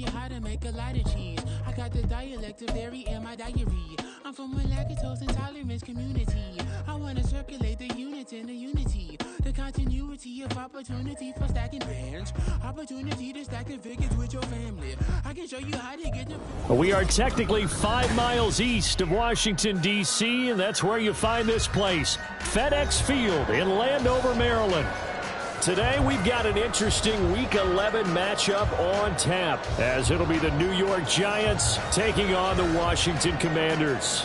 you how to make a lot of cheese. I got the dialect of dairy in my diary. I'm from a lactose intolerance community. I want to circulate the units in the unity. The continuity of opportunity for stacking bands. Opportunity to stack the figures with your family. I can show you how to get them. We are technically 5 miles east of Washington, D.C., and that's where you find this place, FedEx Field in Landover, Maryland. Today, we've got an interesting Week 11 matchup on tap, as it'll be the New York Giants taking on the Washington Commanders.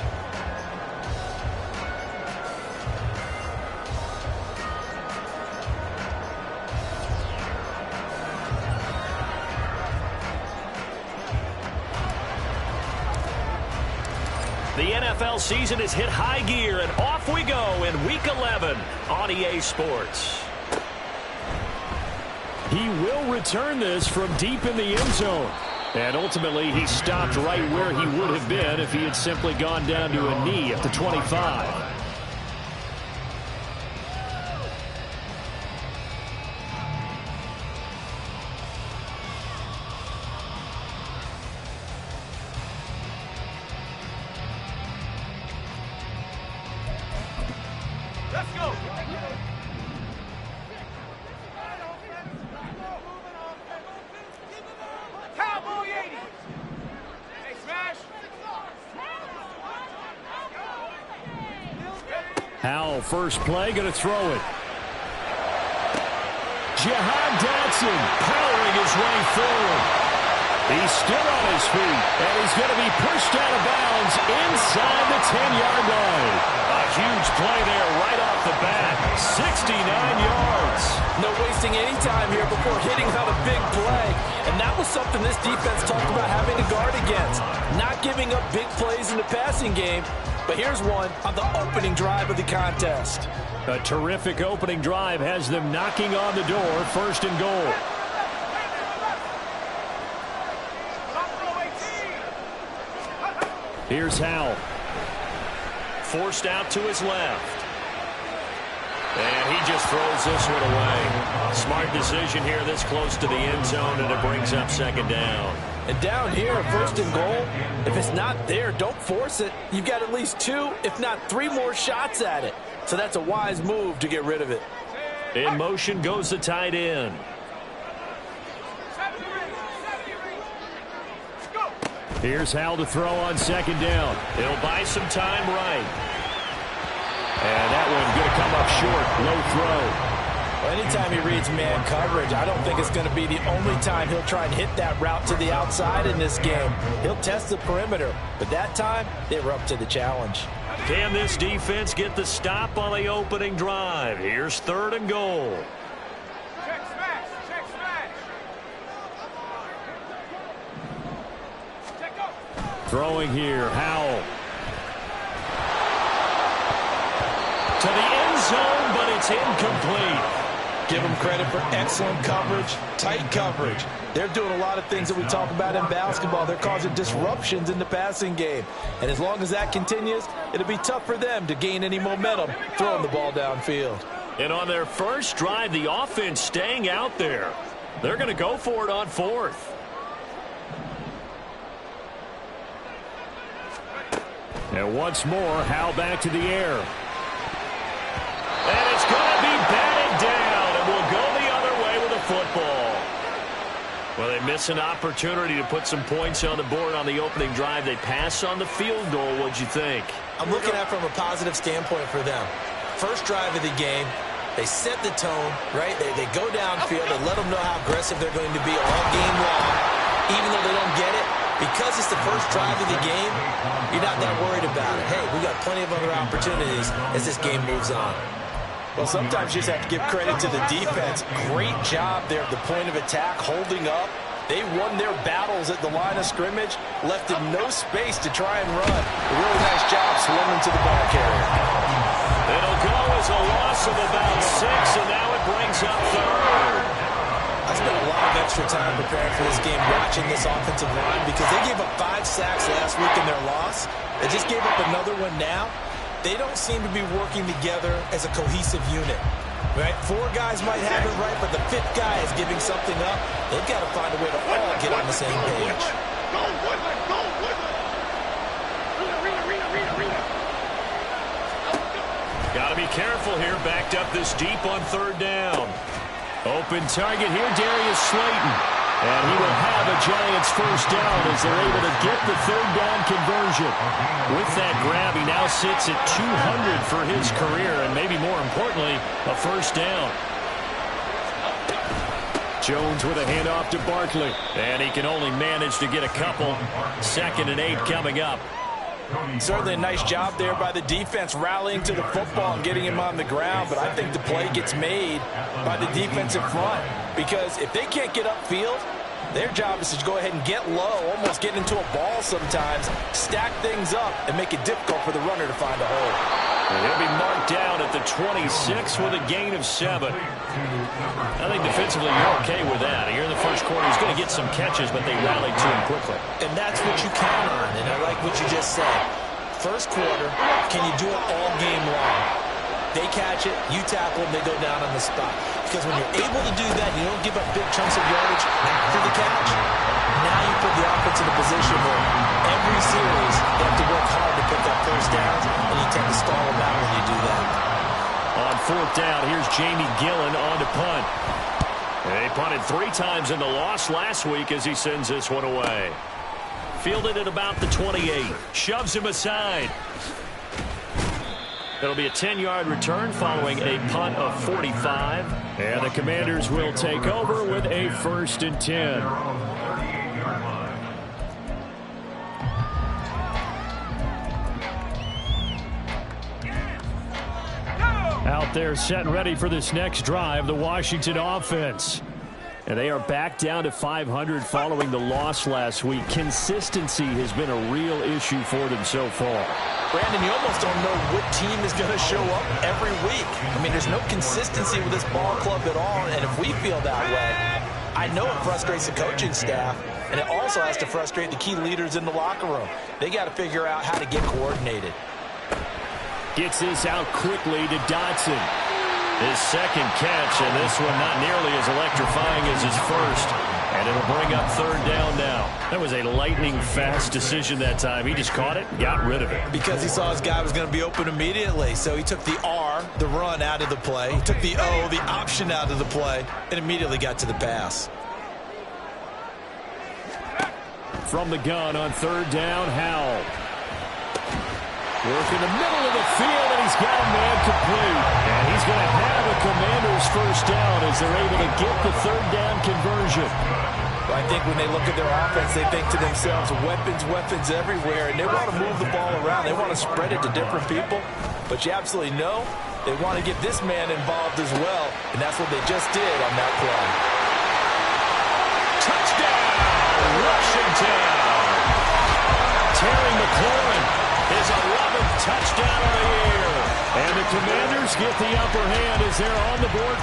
The NFL season has hit high gear, and off we go in Week 11 on EA Sports. He will return this from deep in the end zone. And ultimately, he stopped right where he would have been if he had simply gone down to a knee at the 25. Howell, first play, going to throw it. Jahan Dotson powering his way forward. He's still on his feet, and he's going to be pushed out of bounds inside the 10-yard line. A huge play there right off the bat. 69 yards. No wasting any time here before hitting out a big play. And that was something this defense talked about having to guard against. Not giving up big plays in the passing game. But here's one on the opening drive of the contest. A terrific opening drive has them knocking on the door, first and goal. Here's Howell. Forced out to his left. And he just throws this one away. Smart decision here this close to the end zone, and it brings up second down. And down here, first and goal, if it's not there, don't force it. You've got at least 2, if not 3 more shots at it. So that's a wise move to get rid of it. In motion goes the tight end. Here's Howell to throw on second down. He'll buy some time right. And that one going to come up short. Low throw. Well, anytime he reads man coverage, I don't think it's going to be the only time he'll try and hit that route to the outside in this game. He'll test the perimeter, but that time, they were up to the challenge. Can this defense get the stop on the opening drive? Here's third and goal. Check smash, check smash. Check up. Throwing here, Howell. To the end zone, but it's incomplete. Give them credit for excellent coverage, tight coverage. They're doing a lot of things that we talk about in basketball. They're causing disruptions in the passing game. And as long as that continues, it'll be tough for them to gain any momentum throwing the ball downfield. And on their first drive, the offense staying out there. They're going to go for it on fourth. And once more, Howell back to the air. And it's going to be batted down, and we'll go the other way with the football. Well, they miss an opportunity to put some points on the board on the opening drive. They pass on the field goal. What'd you think? I'm looking at it from a positive standpoint for them. First drive of the game, they set the tone, right? They go downfield and let them know how aggressive they're going to be all game long, even though they don't get it. Because it's the first drive of the game, you're not that worried about it. Hey, we got plenty of other opportunities as this game moves on. Well, sometimes you just have to give credit to the defense. Great job there at the point of attack, holding up. They won their battles at the line of scrimmage, left them no space to try and run. A really nice job swimming to the ball carrier. It'll go as a loss of about 6, and now it brings up third. I spent a lot of extra time preparing for this game, watching this offensive line, because they gave up 5 sacks last week in their loss. They just gave up another one now. They don't seem to be working together as a cohesive unit. Right? 4 guys might have it right, but the 5th guy is giving something up. They've got to find a way to all get on the same page. Got to be careful here, backed up this deep on 3rd down. Open target here, Darius Slayton. And he will have a Giants first down as they're able to get the 3rd down conversion. With that grab, he now sits at 200 for his career, and maybe more importantly, a first down. Jones with a handoff to Barkley, and he can only manage to get a couple. 2nd and 8 coming up. Certainly a nice job there by the defense rallying to the football and getting him on the ground, but I think the play gets made by the defensive front because if they can't get upfield, their job is to go ahead and get low, almost get into a ball sometimes, stack things up, and make it difficult for the runner to find a hole. And he'll be marked down at the 26 with a gain of 7. I think defensively you're okay with that. Here in the first quarter, he's going to get some catches, but they rallied to him quickly. And that's what you count on, and I like what you just said. First quarter, can you do it all game long? They catch it, you tackle them, they go down on the spot. Because when you're able to do that, you don't give up big chunks of yardage after the catch, now you put the offense in a position where every series they have to work hard to pick up first downs, and you tend to stall them out when you do that. On 4th down, here's Jamie Gillen on to punt. They punted 3 times in the loss last week as he sends this one away. Fielded at about the 28. Shoves him aside. It'll be a 10-yard return following a punt of 45. And the Commanders will take over with a 1st and 10. Out there set and ready for this next drive, the Washington offense. And they are back down to 500 following the loss last week. Consistency has been a real issue for them so far. Brandon, you almost don't know what team is going to show up every week. I mean, there's no consistency with this ball club at all, and if we feel that way, I know it frustrates the coaching staff, and it also has to frustrate the key leaders in the locker room. They got to figure out how to get coordinated. Gets this out quickly to Dotson. His 2nd catch, and this one not nearly as electrifying as his first. And it'll bring up 3rd down now. That was a lightning-fast decision that time. He just caught it, got rid of it. Because he saw his guy was going to be open immediately. So he took the R, the run, out of the play. He took the O, the option, out of the play, and immediately got to the pass. From the gun on 3rd down, Howell. Work in the middle of the field, and he's got a man complete. And he's going to have a Commanders first down as they're able to get the 3rd down conversion. Well, I think when they look at their offense, they think to themselves, weapons everywhere, and they want to move the ball around. They want to spread it to different people. But you absolutely know they want to get this man involved as well, and that's what they just did on that play. Touchdown, Washington! Terry McLaurin, his 11th touchdown of the year. And the Commanders get the upper hand as they're on the board.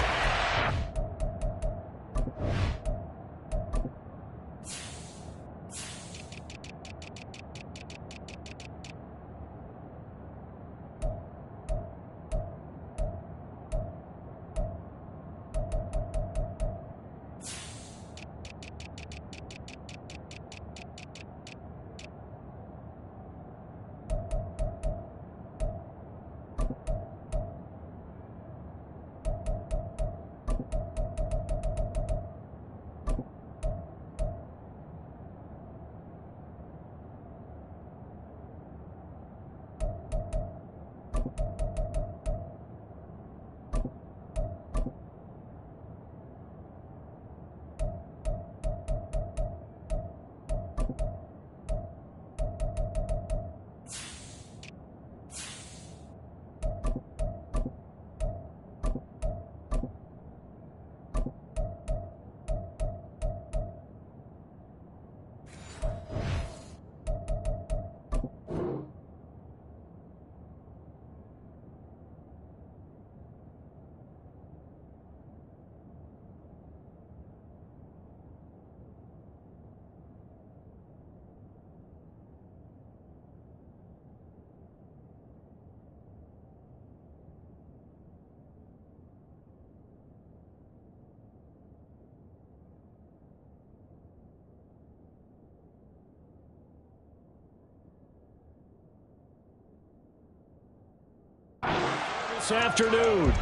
this afternoon.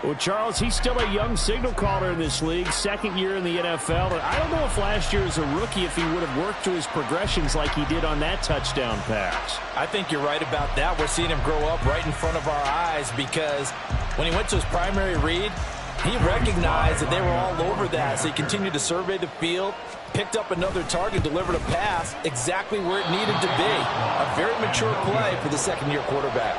Well, Charles, he's still a young signal caller in this league, second year in the NFL. But I don't know if last year as a rookie, if he would have worked through his progressions like he did on that touchdown pass. I think you're right about that. We're seeing him grow up right in front of our eyes because when he went to his primary read, he recognized that they were all over that. So he continued to survey the field, picked up another target, delivered a pass exactly where it needed to be. A very mature play for the second-year quarterback.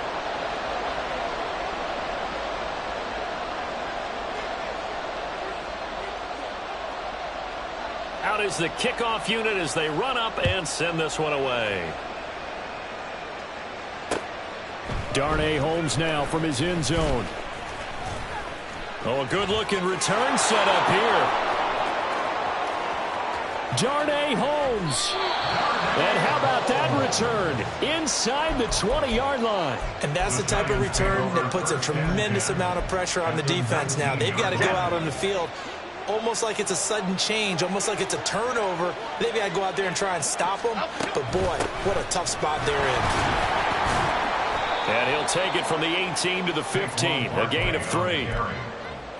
Out is the kickoff unit as they run up and send this one away. Darnay Holmes now from his end zone. Oh, a good-looking return set up here. Darnay Holmes. And how about that return? Inside the 20-yard line. And that's the type of return that puts a tremendous amount of pressure on the defense now. They've got to go out on the field almost like it's a sudden change, almost like it's a turnover. They've got to go out there and try and stop them. But, boy, what a tough spot they're in. And he'll take it from the 18 to the 15, a gain of 3.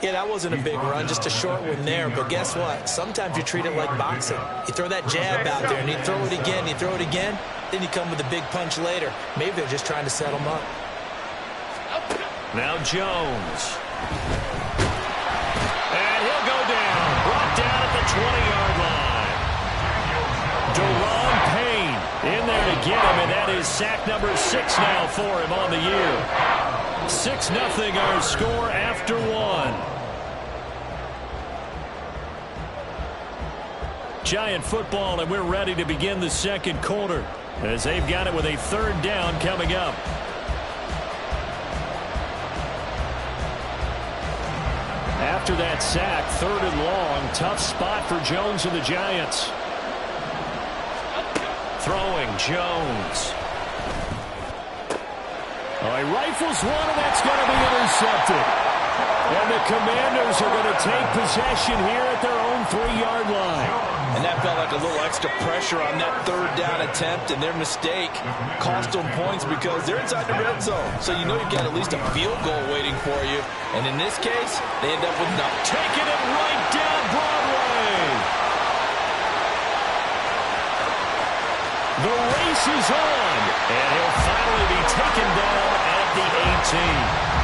Yeah, that wasn't a big run, just a short one there. But guess what? Sometimes you treat it like boxing. You throw that jab out there, and you throw it again, you throw it again, then you come with a big punch later. Maybe they're just trying to set them up. Now Jones. And he'll go down. Brought down at the 20-yard line. Deron Payne in there to get him, and that is sack number 6 now for him on the year. 6-0 our score after 1. Giant football, and we're ready to begin the second quarter as they've got it with a third down coming up. After that sack, 3rd and long, tough spot for Jones and the Giants. Throwing Jones. Oh, he rifles one, and that's going to be intercepted. And the Commanders are going to take possession here at their own 3-yard line. And that felt like a little extra pressure on that 3rd down attempt, and their mistake cost them points because they're inside the red zone. So you know you've got at least a field goal waiting for you. And in this case, they end up with nothing. Taking it right down Broadway. The race is on, and he'll finally be taken down at the 18.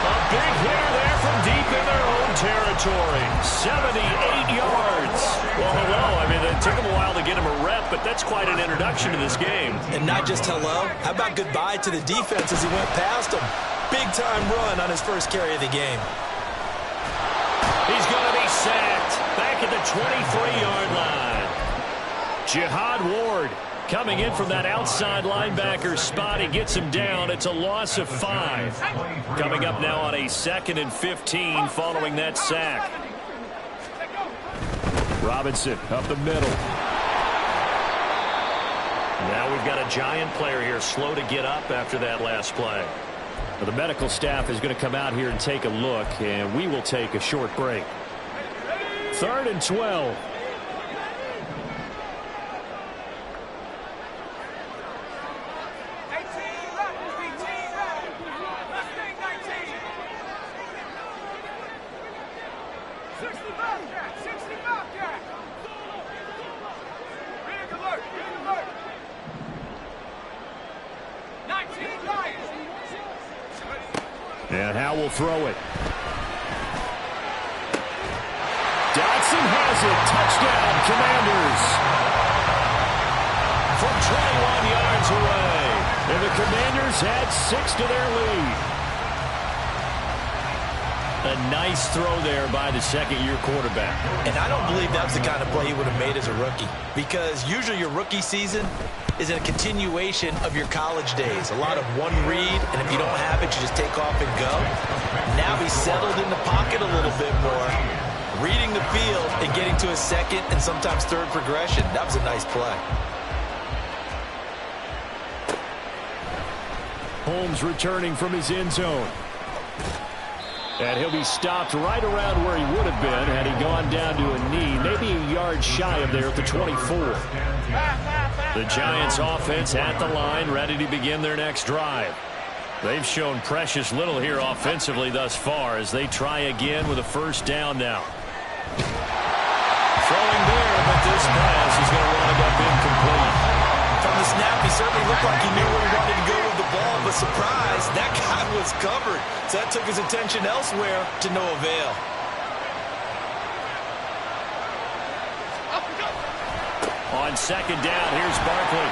A big hitter there from deep in their own territory. 78 yards. Well, hello. I mean, it took him a while to get him a rep, but that's quite an introduction to this game. And not just hello. How about goodbye to the defense as he went past him? Big-time run on his first carry of the game. He's going to be sacked back at the 23-yard line. Jihad Ward coming in from that outside linebacker spot. He gets him down. It's a loss of 5. Coming up now on a 2nd and 15 following that sack. Robinson up the middle. Now we've got a Giant player here slow to get up after that last play. Well, the medical staff is going to come out here and take a look, and we will take a short break. 3rd and 12. And Howe will throw it. Dotson has it. Touchdown, Commanders. From 21 yards away. And the Commanders add 6 to their lead. A nice throw there by the second-year quarterback. And I don't believe that's the kind of play he would have made as a rookie. Because usually your rookie season is a continuation of your college days. A lot of one read, and if you don't have it, you just take off and go. Now he's settled in the pocket a little bit more, reading the field and getting to a second and sometimes third progression. That was a nice play. Holmes returning from his end zone. And he'll be stopped right around where he would have been had he gone down to a knee, maybe a yard shy of there at the 24. The Giants offense at the line, ready to begin their next drive. They've shown precious little here offensively thus far as they try again with a first down now. Throwing there, but this pass is going to wind up incomplete. From the snap, he certainly looked like he knew where he wanted to go with the ball, but surprise, that guy was covered. So that took his attention elsewhere to no avail. On second down, here's Barkley.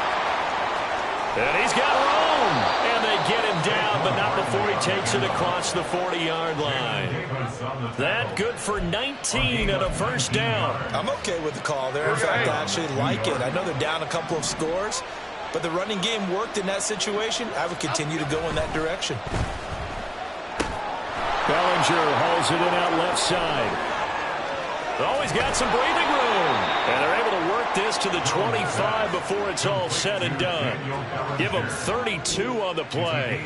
And he's got room. And they get him down, but not before he takes it across the 40-yard line. That good for 19 and a first down. I'm okay with the call there. In fact, I actually like it. I know they're down a couple of scores, but the running game worked in that situation. I would continue to go in that direction. Bellinger hauls it in out left side. Oh, he's got some breathing room. And they're able to work this to the 25 before it's all said and done. Give them 32 on the play.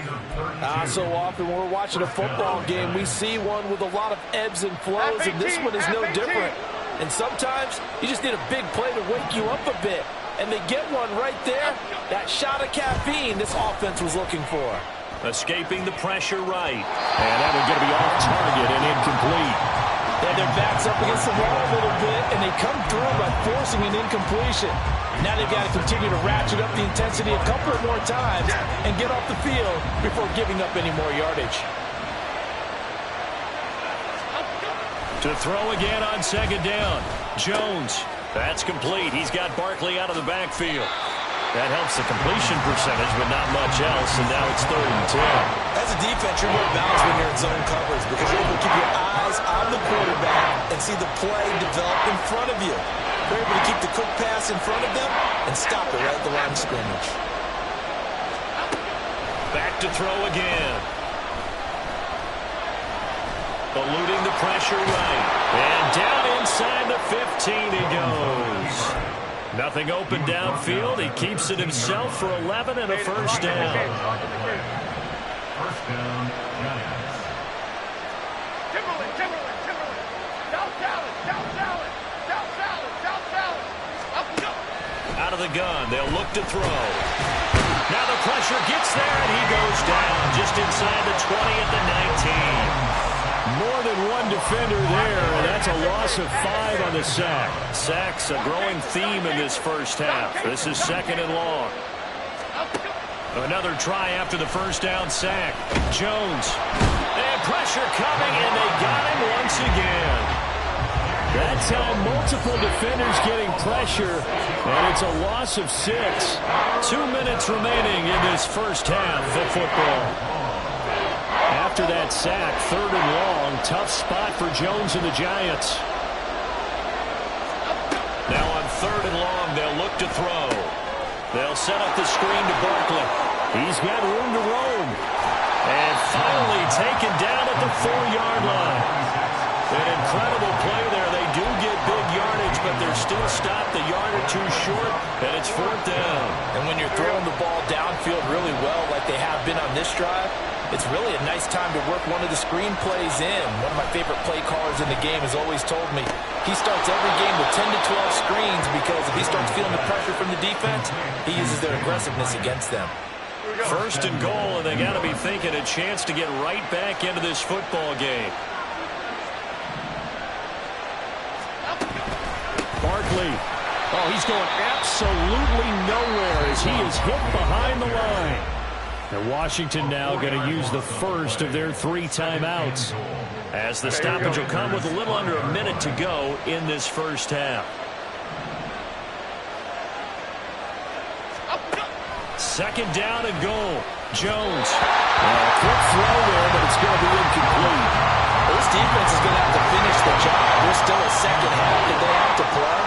So often when we're watching a football game, we see one with a lot of ebbs and flows, and this one is no different. And sometimes you just need a big play to wake you up a bit. And they get one right there. That shot of caffeine this offense was looking for. Escaping the pressure right. And that one's going to be off target and incomplete. And their backs up against the wall a little bit, and they come through by forcing an incompletion. Now they've got to continue to ratchet up the intensity a couple of more times and get off the field before giving up any more yardage. To throw again on second down. Jones. That's complete. He's got Barkley out of the backfield. That helps the completion percentage, but not much else, and now it's 3rd and 10. As a defense, you're more balanced when you're in zone coverage because you're able to keep your eyes on the quarterback and see the play develop in front of you. You're able to keep the quick pass in front of them and stop it right at the line of scrimmage. Back to throw again. Eluding the pressure right. And down inside the 15 he goes. Nothing open downfield. He keeps it himself for 11 and a first down. First down, Giants. Timberland. South Salad. Out of the gun. They'll look to throw. Now the pressure gets there, and he goes down just inside the 20 at the 19. More than one defender there, and that's a loss of 5 on the sack. Sacks a growing theme in this first half. This is 2nd and long. Another try after the first down sack. Jones. And pressure coming, and they got him once again. That time, multiple defenders getting pressure, and it's a loss of 6. 2 minutes remaining in this first half of football. After that sack, 3rd and long, tough spot for Jones and the Giants. Now on 3rd and long, they'll look to throw. They'll set up the screen to Barkley. He's got room to roam. And finally taken down at the 4-yard line. An incredible play there. They do get big yardage, but they're still stopped a yard or two short, and it's 4th down. And when you're throwing the ball downfield really well like they have been on this drive, it's really a nice time to work one of the screen plays in. One of my favorite play callers in the game has always told me he starts every game with 10 to 12 screens because if he starts feeling the pressure from the defense, he uses their aggressiveness against them. 1st and goal, and they got to be thinking a chance to get right back into this football game. Barkley. Oh, he's going absolutely nowhere as he is hit behind the line. And Washington now going to use the first of their 3 timeouts, as the stoppage will come with a little under a minute to go in this first half. 2nd down and goal. Jones. Quick throw there, but it's going to be incomplete. This defense is going to have to finish the job. There's still a second half that they have to play.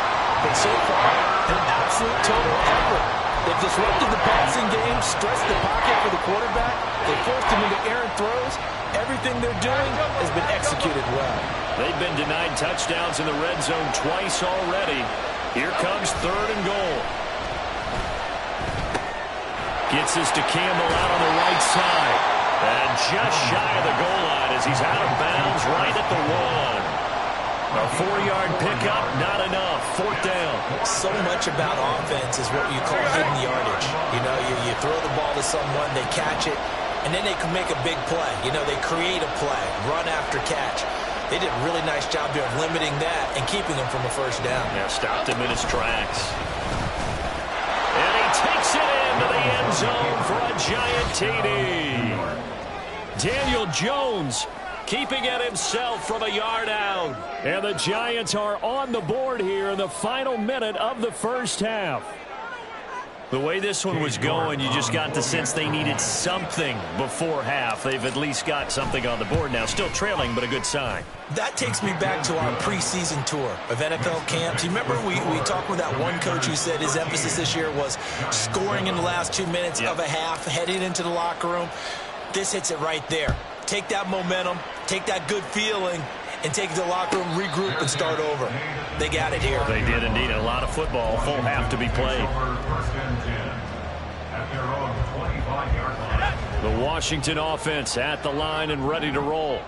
But so far, an absolute total effort. They've disrupted the passing game, stressed the pocket for the quarterback. They forced him into errant throws. Everything they're doing has been executed well. They've been denied touchdowns in the red zone twice already. Here comes 3rd and goal. Gets this to Campbell out on the right side. And just shy of the goal line as he's out of bounds right at the 1. A 4-yard pickup, not enough. 4th down. So much about offense is what you call hidden yardage. You know, you throw the ball to someone, they catch it, and then they can make a big play. You know, they create a play, run after catch. They did a really nice job there of limiting that and keeping him from a first down. Yeah, stopped him in his tracks. And he takes it into the end zone for a giant TD. Daniel Jones keeping it himself from a yard out. And the Giants are on the board here in the final minute of the first half. The way this one was going, you just got the sense they needed something before half. They've at least got something on the board now. Still trailing, but a good sign. That takes me back to our preseason tour of NFL camps. You remember we talked with that one coach who said his emphasis this year was scoring in the last 2 minutes of a half, heading into the locker room. This hits it right there. Take that momentum, take that good feeling, and take it to the locker room, regroup, and start over. They got it here. They did indeed. A lot of football, full half to be played. The Washington offense at the line and ready to roll.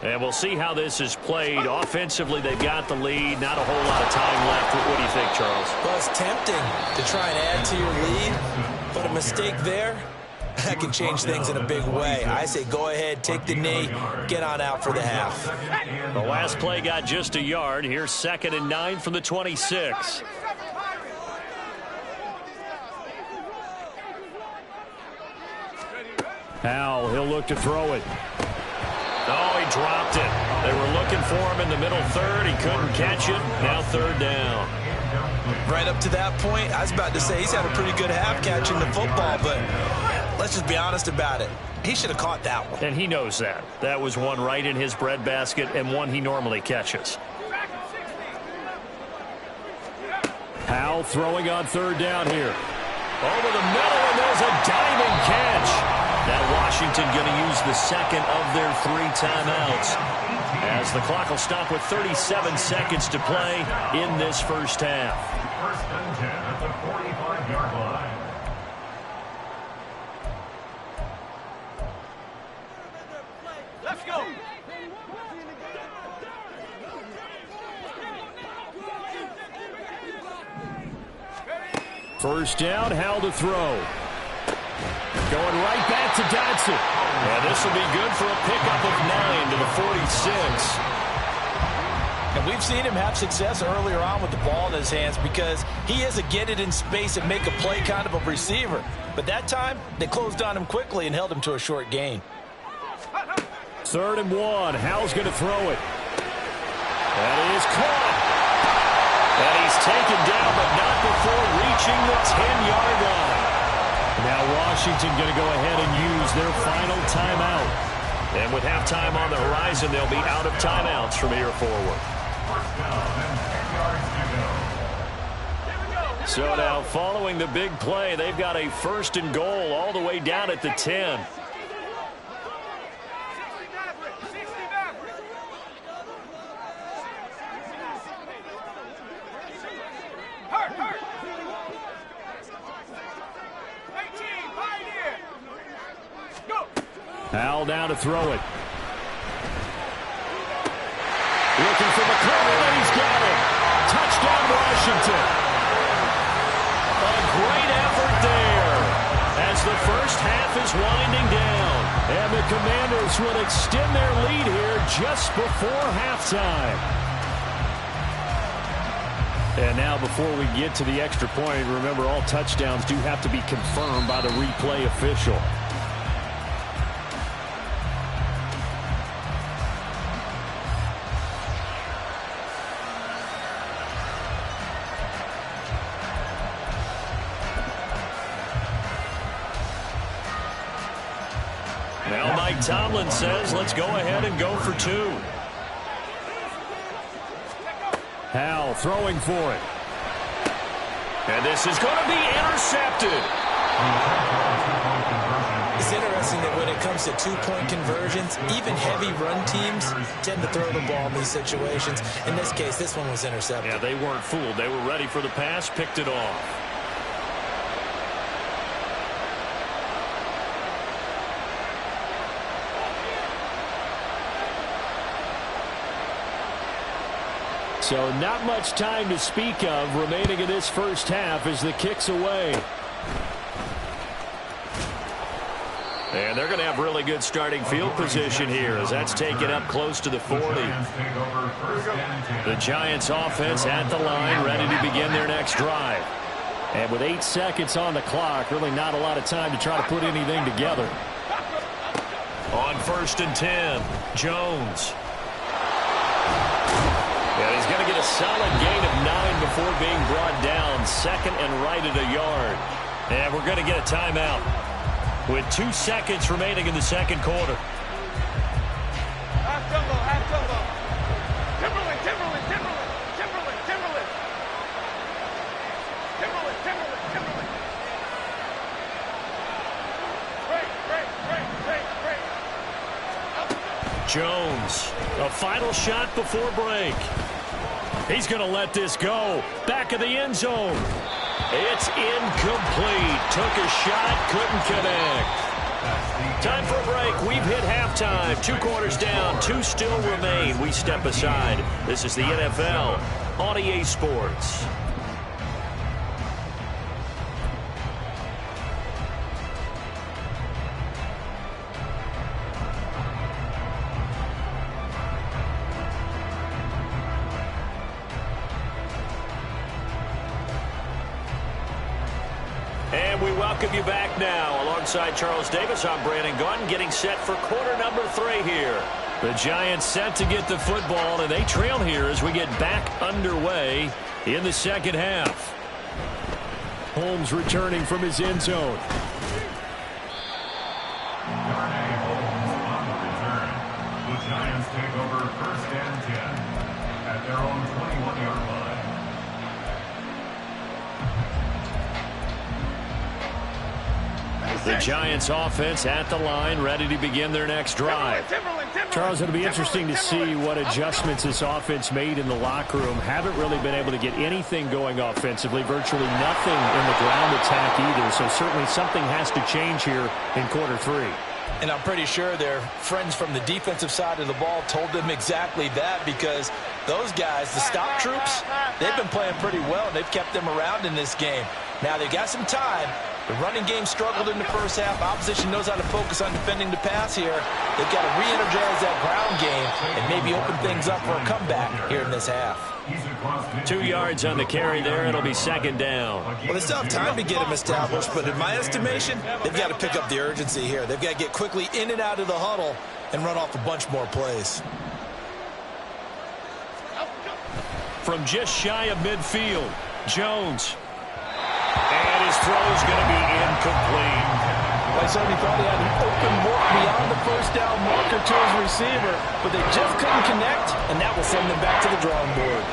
And we'll see how this is played. Offensively, they've got the lead. Not a whole lot of time left. What do you think, Charles? Well, it's tempting to try and add to your lead, but a mistake there, that can change things in a big way. I say go ahead, take the knee, get on out for the half. The last play got just a yard. Here's 2nd and 9 from the 26. Howell, he'll look to throw it. Oh, he dropped it. They were looking for him in the middle third. He couldn't catch it. Now 3rd down. Right up to that point, I was about to say he's had a pretty good half catching the football, but let's just be honest about it. He should have caught that one. And he knows that. That was one right in his breadbasket and one he normally catches. Howell throwing on 3rd down here. Over the middle, and there's a diving catch. Now Washington going to use the 2nd of their 3 timeouts, as the clock will stop with 37 seconds to play in this first half. 1st and 10 at the 45-yard line. Let's go. First down, Howell to throw. Going right back to Dodson. And this will be good for a pickup of 9 to the 46. And we've seen him have success earlier on with the ball in his hands because he is a get it in space and make a play kind of a receiver. But that time, they closed on him quickly and held him to a short gain. 3rd and 1. Howell's going to throw it. That is caught. And he's taken down, but not before reaching the 10-yard line. Now Washington going to go ahead and use their final timeout. And with halftime on the horizon, they'll be out of timeouts from here forward. So now following the big play, they've got a 1st and goal all the way down at the 10. Howell down to throw it. Looking for McClellan, and he's got it. Touchdown, Washington. A great effort there as the first half is winding down. And the Commanders will extend their lead here just before halftime. And now before we get to the extra point, remember all touchdowns do have to be confirmed by the replay official. Well, Mike Tomlin says, let's go ahead and go for 2. Howell throwing for it. And this is going to be intercepted. It's interesting that when it comes to 2-point conversions, even heavy run teams tend to throw the ball in these situations. In this case, this one was intercepted. Yeah, they weren't fooled. They were ready for the pass, picked it off. So not much time to speak of remaining in this first half as the kick's away. And they're going to have really good starting field position here as that's taken up close to the 40. The Giants offense at the line, ready to begin their next drive. And with 8 seconds on the clock, really not a lot of time to try to put anything together. On 1st and 10, Jones. And he's going to get a solid gain of 9 before being brought down. 2nd and right at a yard. And we're going to get a timeout with 2 seconds remaining in the second quarter. Half tempo, half tempo. Timberland, Timberland, Timberland, Timberland, Timberland. Timberland, Timberland, Timberland. Break, break, break, break, break. Jones, a final shot before break. He's going to let this go. Back of the end zone. It's incomplete. Took a shot, couldn't connect. Time for a break. We've hit halftime. 2 quarters down, 2 still remain. We step aside. This is the NFL on EA Sports. And we welcome you back now. Alongside Charles Davis, I'm Brandon Gaudin, getting set for quarter number 3 here. The Giants set to get the football, and they trail here as we get back underway in the second half. Holmes returning from his end zone. Darnay Holmes on the return. The Giants take over 1st and 10 at their own 21-yard line. The Giants offense at the line, ready to begin their next drive. Charles, it'll be interesting to see what adjustments this offense made in the locker room. Haven't really been able to get anything going offensively, virtually nothing in the ground attack either. So certainly something has to change here in quarter 3. And I'm pretty sure their friends from the defensive side of the ball told them exactly that, because those guys, the stop troops, they've been playing pretty well, and they've kept them around in this game. Now, they've got some time. The running game struggled in the first half. Opposition knows how to focus on defending the pass here. They've got to re-energize that ground game and maybe open things up for a comeback here in this half. 2 yards on the carry there. It'll be 2nd down. Well, they still have time to get them established, but in my estimation, they've got to pick up the urgency here. They've got to get quickly in and out of the huddle and run off a bunch more plays. From just shy of midfield, Jones. And his throw's going to be incomplete. Well, he certainly thought he had an open look beyond the first down marker to his receiver, but they just couldn't connect, and that will send them back to the drawing board.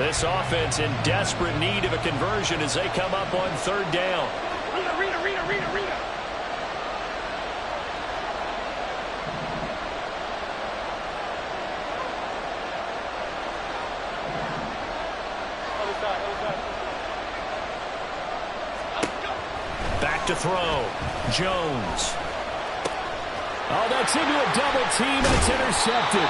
This offense in desperate need of a conversion as they come up on 3rd down. Rita. Back to throw. Jones. Oh, that's into a double team, and it's intercepted.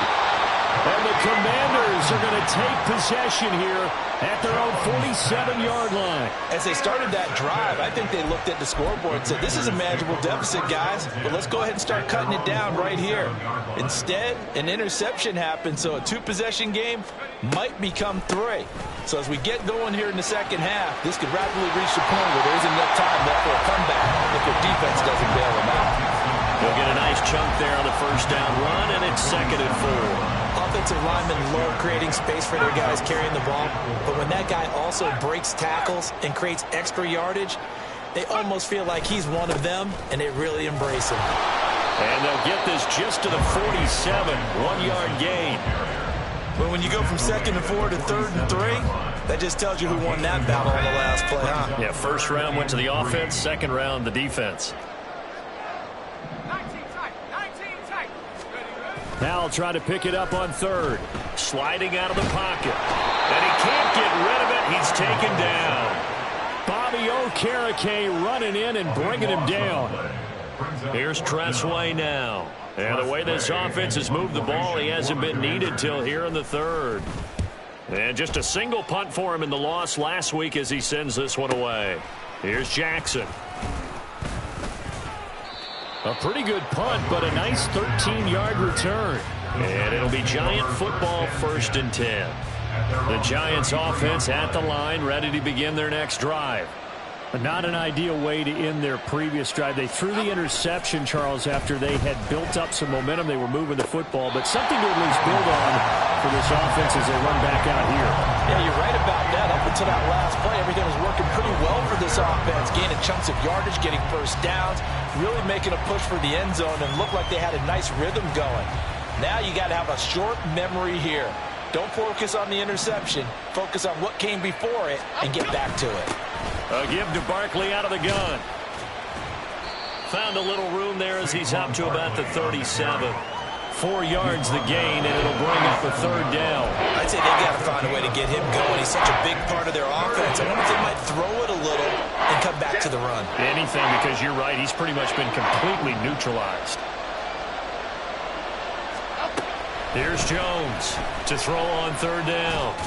And the Commanders are going to take possession here at their own 47-yard line. As they started that drive, I think they looked at the scoreboard and said, this is a manageable deficit, guys, but let's go ahead and start cutting it down right here. Instead, an interception happened, so a 2-possession game might become 3. So as we get going here in the second half, this could rapidly reach the point where there isn't enough time left for a comeback if their defense doesn't bail them out. They'll get a nice chunk there on the first down run, and it's 2nd and 4. Offensive linemen love creating space for their guys carrying the ball, but when that guy also breaks tackles and creates extra yardage, they almost feel like he's one of them, and they really embrace him. And they'll get this just to the 47, 1-yard gain. But when you go from 2nd and 4 to 3rd and 3, that just tells you who won that battle on the last play, huh? Yeah, first round went to the offense, second round the defense. Now I'll try to pick it up on 3rd. Sliding out of the pocket. And he can't get rid of it. He's taken down. Bobby Okereke running in and bringing him down. Here's Tressway now. And the way this offense has moved the ball, he hasn't been needed till here in the 3rd. And just a single punt for him in the loss last week as he sends this one away. Here's Jackson. A pretty good punt, but a nice 13-yard return. And it'll be Giant football, 1st and 10. The Giants offense at the line, ready to begin their next drive. Not an ideal way to end their previous drive. They threw the interception, Charles, after they had built up some momentum. They were moving the football, but something to at least build on for this offense as they run back out here. Yeah, you're right about that. Up until that last play, everything was working pretty well for this offense, gaining chunks of yardage, getting first downs, really making a push for the end zone, and looked like they had a nice rhythm going. Now you got to have a short memory here. Don't focus on the interception. Focus on what came before it and get back to it. A give to Barkley out of the gun. Found a little room there as he's up to about the 37. 4 yards the gain, and it'll bring up a 3rd down. I'd say they've got to find a way to get him going. He's such a big part of their offense. I wonder if they might throw it a little and come back to the run. Anything, because you're right. He's pretty much been completely neutralized. Here's Jones to throw on 3rd down.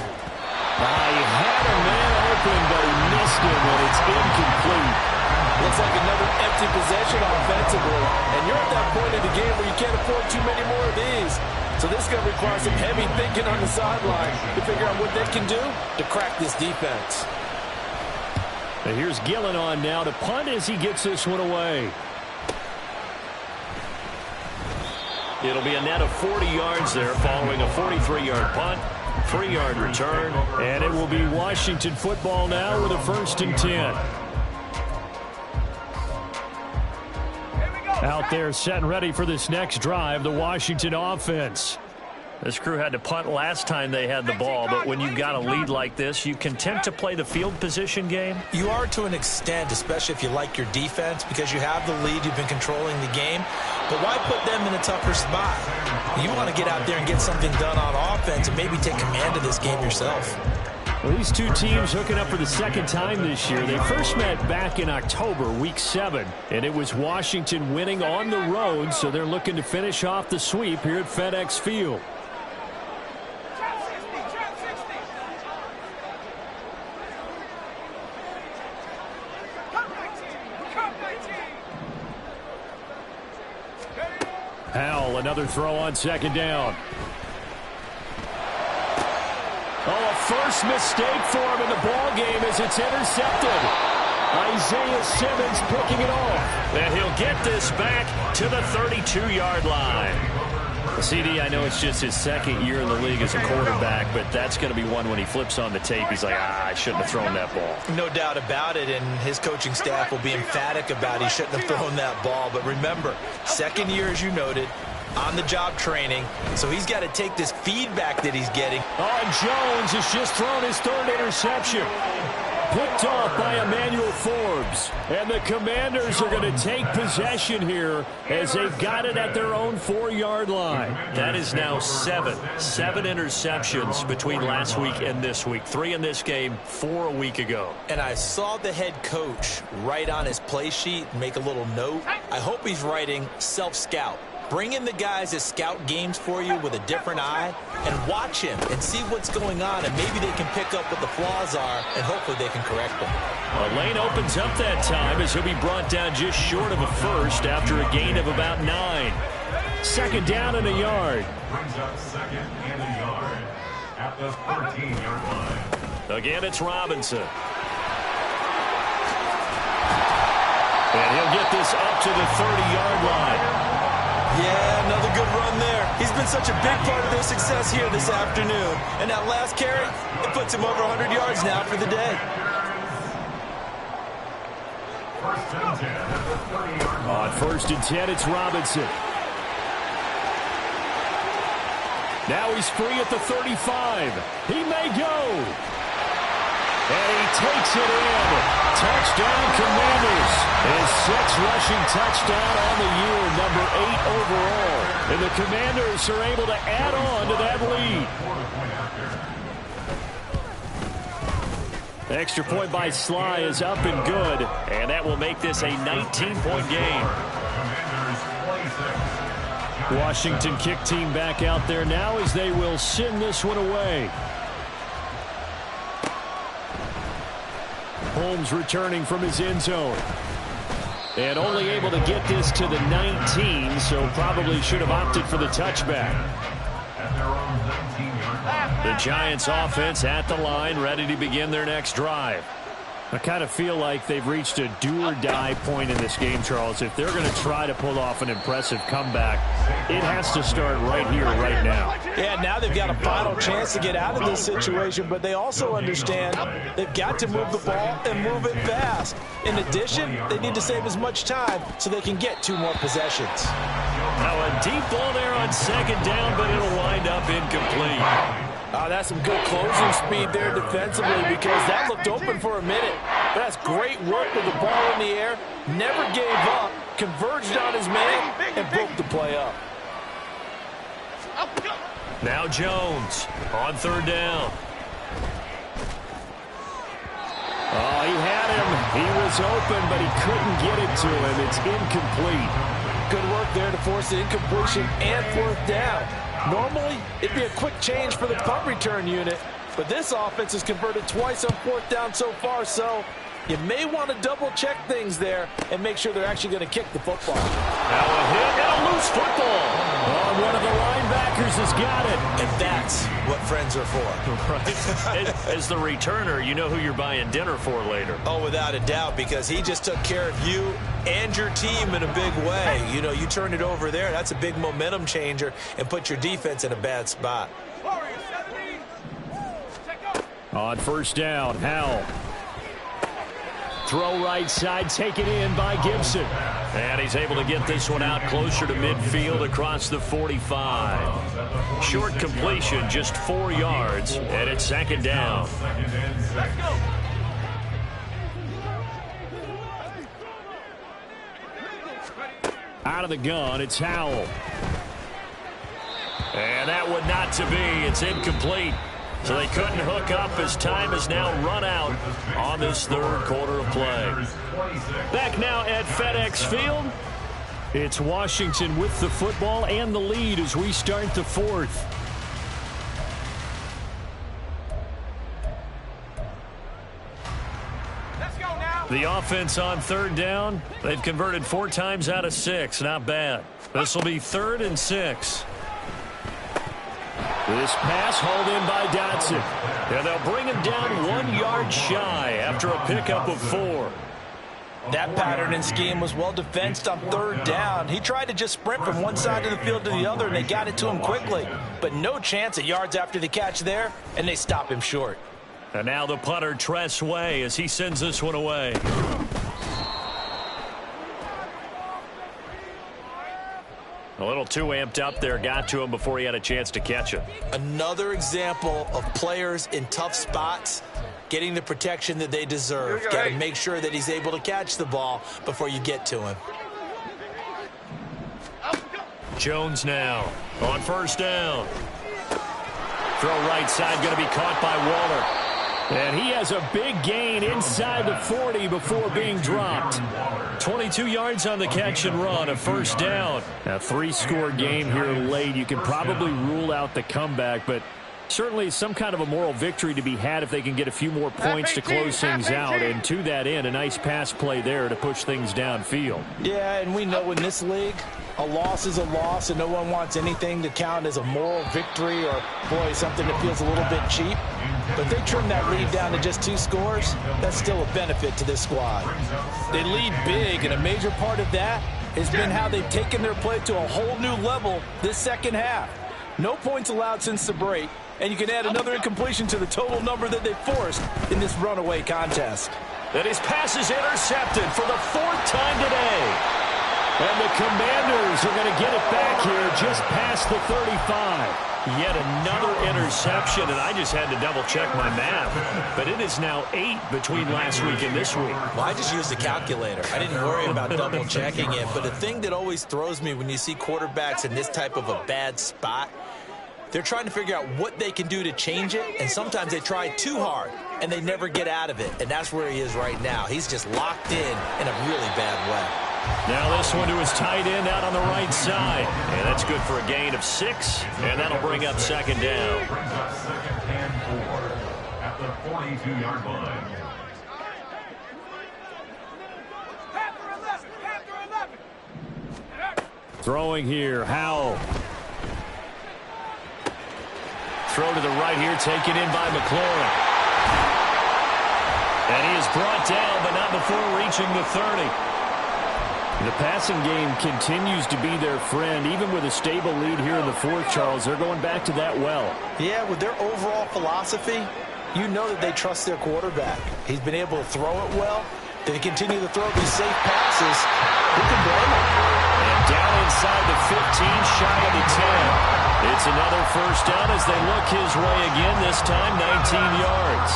He had a man open, but he missed him, and it's incomplete. Looks like another empty possession offensively. And you're at that point in the game where you can't afford too many more of these. So this is going to require some heavy thinking on the sideline to figure out what they can do to crack this defense. And here's Gillen on now to punt as he gets this one away. It'll be a net of 40 yards there following a 43-yard punt, 3-yard return, and it will be Washington football now with a 1st and 10. Out there set and ready for this next drive, the Washington offense. This crew had to punt last time they had the ball, but when you've got a lead like this, you can tend to play the field position game. You are to an extent, especially if you like your defense, because you have the lead, you've been controlling the game. But why put them in a tougher spot? You want to get out there and get something done on offense and maybe take command of this game yourself. Well, these two teams hooking up for the 2nd time this year. They first met back in October, Week 7, and it was Washington winning on the road, so they're looking to finish off the sweep here at FedEx Field. Howell, another throw on 2nd down. A first mistake for him in the ball game as it's intercepted. Isaiah Simmons picking it off. And he'll get this back to the 32-yard line. CD, I know it's just his 2nd year in the league as a quarterback, but that's going to be one when he flips on the tape. He's like, I shouldn't have thrown that ball. No doubt about it, and his coaching staff will be emphatic about he shouldn't have thrown that ball. But remember, 2nd year, as you noted, on-the-job training, so he's got to take this feedback that he's getting. And Jones has just thrown his 3rd interception. Picked off by Emmanuel Forbes. And the Commanders are going to take possession here as they've got it at their own 4-yard line. That is now 7 interceptions between last week and this week. 3 in this game, 4 a week ago. And I saw the head coach write on his play sheet, make a little note. I hope he's writing self-scout. Bring in the guys that scout games for you with a different eye and watch him and see what's going on, and maybe they can pick up what the flaws are, and hopefully they can correct them. A lane opens up that time as he'll be brought down just short of a first after a gain of about 9. 2nd down and a yard. Brings up 2nd and a yard at the 14-yard line. Again, it's Robinson. And he'll get this up to the 30-yard line. Yeah, another good run there. He's been such a big part of their success here this afternoon. And that last carry, it puts him over 100 yards now for the day. 1st and 10 at the 30-yard line. On 1st and 10, it's Robinson. Now he's free at the 35. He may go. And he takes it in. Touchdown, Commanders. His 6th rushing touchdown on the year, number 8 overall. And the Commanders are able to add on to that lead. Extra point by Sly is up and good, and that will make this a 19-point game. Washington kick team back out there now as they will send this one away. Mahomes returning from his end zone. And only able to get this to the 19, so probably should have opted for the touchback. The Giants offense at the line, ready to begin their next drive. I kind of feel like they've reached a do-or-die point in this game, Charles. If they're going to try to pull off an impressive comeback, it has to start right here, right now. Yeah, now they've got a final chance to get out of this situation, but they also understand they've got to move the ball and move it fast. In addition, they need to save as much time so they can get 2 more possessions. Now a deep ball there on second down, but it'll wind up incomplete. That's some good closing speed there defensively because that looked open for a minute. But that's great work with the ball in the air. Never gave up, converged on his man, and broke the play up. Now Jones on third down. Oh, he had him. He was open, but he couldn't get it to him. It's incomplete. Good work there to force the incompletion and 4th down. Normally, it'd be a quick change for the punt return unit, but this offense has converted twice on 4th down so far, so you may want to double-check things there and make sure they're actually going to kick the football. Now a hit and a loose football. Oh, one of the linebackers has got it. And that's what friends are for. Right. As the returner, you know who you're buying dinner for later. Oh, without a doubt, because he just took care of you and your team in a big way. You know, you turn it over there, that's a big momentum changer and put your defense in a bad spot. On first down, Howell. Throw right side, taken in by Gibson. And he's able to get this one out closer to midfield across the 45. Short completion, just 4 yards, and it's second down. Out of the gun, it's Howell. And that one not to be. It's incomplete. So they couldn't hook up as time has now run out on this 3rd quarter of play. Back now at FedEx Field. It's Washington with the football and the lead as we start the 4th. Let's go now. The offense on 3rd down. They've converted 4 times out of 6. Not bad. This will be 3rd and 6. This pass hauled in by Dotson. And they'll bring him down 1 yard shy after a pickup of 4. That pattern and scheme was well defensed on 3rd down. He tried to just sprint from one side of the field to the other, and they got it to him quickly. But no chance at yards after the catch there, and they stop him short. And now the punter, Tress Way, as he sends this one away. A little too amped up there, got to him before he had a chance to catch it. Another example of players in tough spots getting the protection that they deserve. Got to make sure that he's able to catch the ball before you get to him. Jones now on first down. Throw right side, going to be caught by Waller. And he has a big gain inside the 40 before being dropped. 22 yards on the catch and run, a first down. A 3-score game here late. You can probably rule out the comeback, but certainly some kind of a moral victory to be had if they can get a few more points to close things out. And to that end, a nice pass play there to push things downfield. Yeah, and we know in this league, a loss is a loss, and no one wants anything to count as a moral victory or, boy, something that feels a little bit cheap. But if they trim that lead down to just 2 scores, that's still a benefit to this squad. They lead big, and a major part of that has been how they've taken their play to a whole new level this second half. No points allowed since the break, and you can add another incompletion to the total number that they've forced in this runaway contest. And his pass is intercepted for the 4th time today. And the Commanders are going to get it back here just past the 35. Yet another interception, and I just had to double-check my math. But it is now 8 between last week and this week. Well, I just used the calculator. I didn't worry about double-checking it. But the thing that always throws me when you see quarterbacks in this type of a bad spot, they're trying to figure out what they can do to change it, and sometimes they try too hard, and they never get out of it. And that's where he is right now. He's just locked in a really bad way. Now this one to his tight end out on the right side. And that's good for a gain of 6. And that'll bring up second down. Brings up second and 4 at the 42-yard line. Throwing here, Howell. Throw to the right here, taken in by McLaurin. And he is brought down, but not before reaching the 30. The passing game continues to be their friend. Even with a stable lead here in the fourth, Charles, they're going back to that well. Yeah, with their overall philosophy, you know that they trust their quarterback. He's been able to throw it well. They continue to throw these safe passes. Who can blame them? And down inside the 15, shy of the 10. It's another first down as they look his way again, this time 19 yards.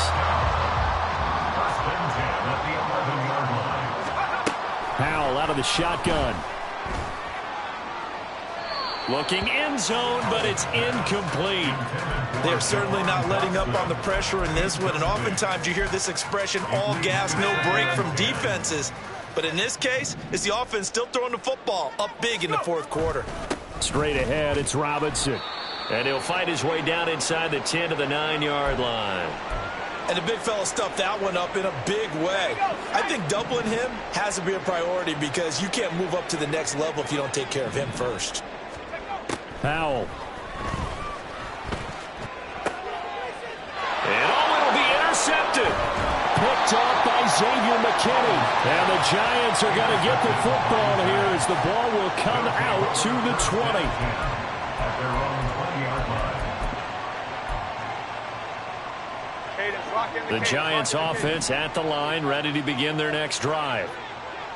First and 10 at the 11-yard line. Howell out of the shotgun. Looking end zone, but it's incomplete. They're certainly not letting up on the pressure in this one, and oftentimes you hear this expression, all gas, no break from defenses. But in this case, it's the offense still throwing the football up big in the fourth quarter. Straight ahead, it's Robinson. And he'll fight his way down inside the 10 to the 9-yard line. And the big fella stuffed that one up in a big way. I think doubling him has to be a priority because you can't move up to the next level if you don't take care of him first. Howell. And it'll be intercepted. Picked off by Xavier McKinney. And the Giants are going to get the football here as the ball will come out to the 20. At their own 20-yard line. The Giants offense at the line, ready to begin their next drive.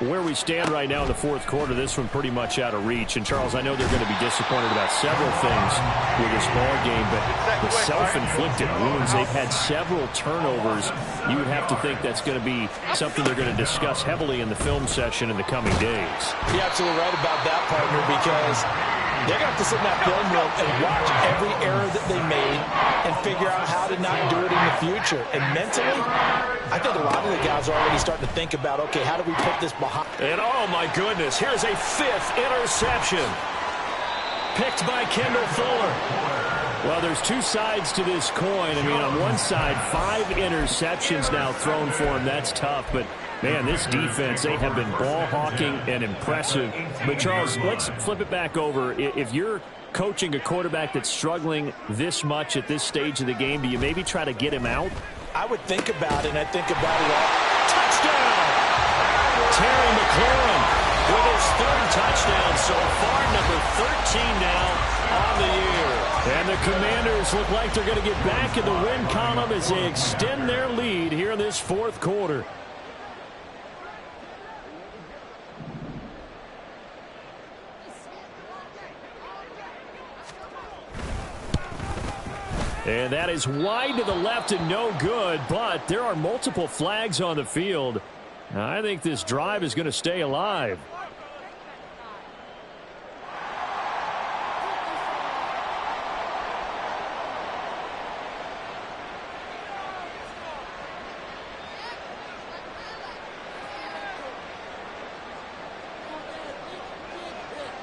Where we stand right now in the fourth quarter, this one pretty much out of reach. And, Charles, I know they're going to be disappointed about several things with this ball game, but the self-inflicted wounds, they've had several turnovers. You would have to think that's going to be something they're going to discuss heavily in the film session in the coming days. You're absolutely right about that, partner, because they're going to have to sit in that film room and watch every error that they made and figure out how to not do it in the future. And mentally, I think a lot of the guys are already starting to think about, okay, how do we put this behind? And, oh, my goodness, here's a fifth interception. Picked by Kendall Fuller. Well, there's two sides to this coin. I mean, on one side, 5 interceptions now thrown for him. That's tough, but man, this defense, they have been ball hawking and impressive. But, Charles, let's flip it back over. If you're coaching a quarterback that's struggling this much at this stage of the game, do you maybe try to get him out? I would think about it, and I think about it all. Touchdown! Terry McLaurin with his 3rd touchdown so far, number 13 now on the year. And the Commanders look like they're going to get back in the win column as they extend their lead here in this fourth quarter. And that is wide to the left and no good, but there are multiple flags on the field. I think this drive is going to stay alive.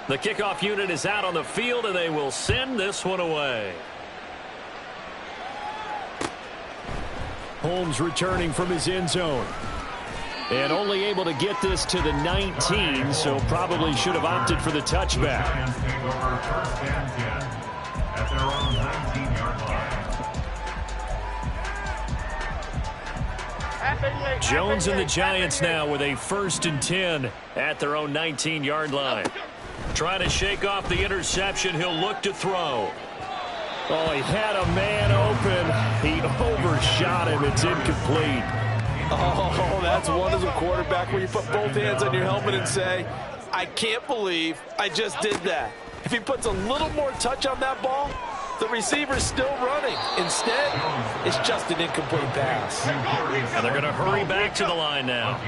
The kickoff unit is out on the field, and they will send this one away. Holmes returning from his end zone. And only able to get this to the 19, so probably should have opted for the touchback. The Giants take over first and 10 at their own 19-yard line. Jones and the Giants now with a 1st and 10 at their own 19-yard line. Trying to shake off the interception. He'll look to throw. Oh, he had a man open. He overshot him. It's incomplete. Oh, that's one as a quarterback where you put both hands on your helmet and say, I can't believe I just did that. If he puts a little more touch on that ball, the receiver's still running. Instead, it's just an incomplete pass. And they're going to hurry back to the line now.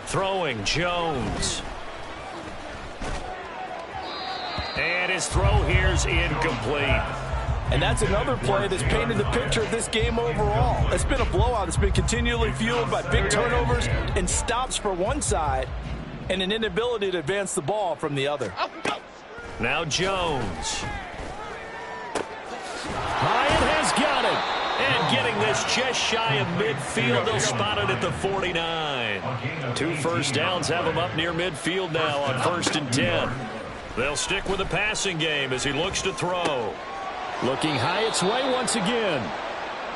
Throwing Jones. And his throw here's incomplete. And that's another play that's painted the picture of this game overall. It's been a blowout. It's been continually fueled by big turnovers and stops for one side and an inability to advance the ball from the other. Now Jones. Hyatt has got it. And getting this just shy of midfield. They'll spot it at the 49. 2 first downs have him up near midfield now on 1st and 10. They'll stick with the passing game as he looks to throw. Looking high its way once again.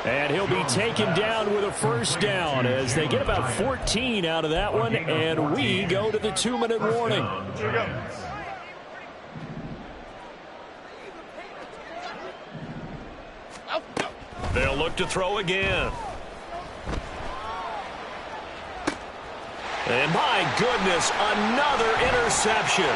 And he'll be taken down with a first down as they get about 14 out of that one, and we go to the 2-minute warning. They'll look to throw again. And my goodness, another interception.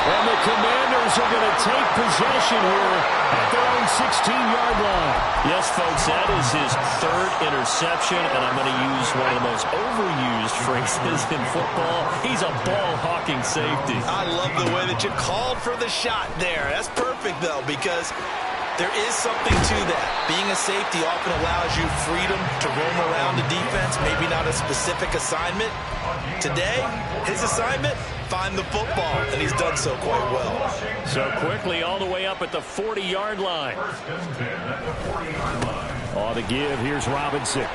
And the Commanders are going to take possession here at their own 16-yard line. Yes, folks, that is his 3rd interception, and I'm going to use one of the most overused phrases in football. He's a ball-hawking safety. I love the way that you called for the shot there. That's perfect, though, because there is something to that. Being a safety often allows you freedom to roam around the defense, maybe not a specific assignment. Today, his assignment, find the football, and he's done so quite well. So quickly all the way up at the 40-yard line. On the give, here's Robinson.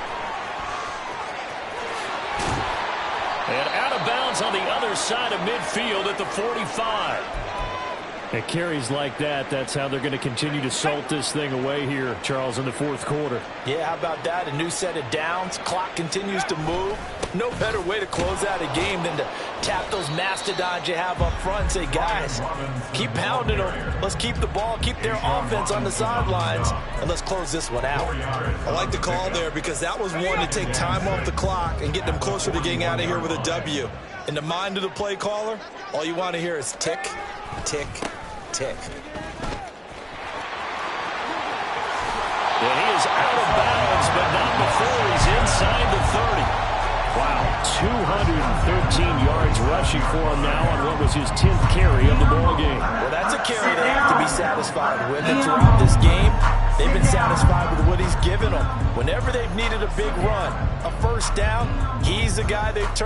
And out of bounds on the other side of midfield at the 45. At carries like that, that's how they're going to continue to salt this thing away here, Charles, in the 4th quarter. Yeah, how about that? A new set of downs. Clock continues to move. No better way to close out a game than to tap those mastodons you have up front and say, guys, keep pounding them. Let's keep the ball, keep their offense on the sidelines, and let's close this one out. I like the call there because that was one to take time off the clock and get them closer to getting out of here with a W. In the mind of the play caller, all you want to hear is tick, tick, tick. And he is out of bounds, but not before he's inside the 30. Wow, 213 yards rushing for him now on what was his 10th carry of the ball game. Well, that's a carry they have to be satisfied with. And throughout this game, they've been satisfied with what he's given them. Whenever they've needed a big run, a first down, he's the guy they've turned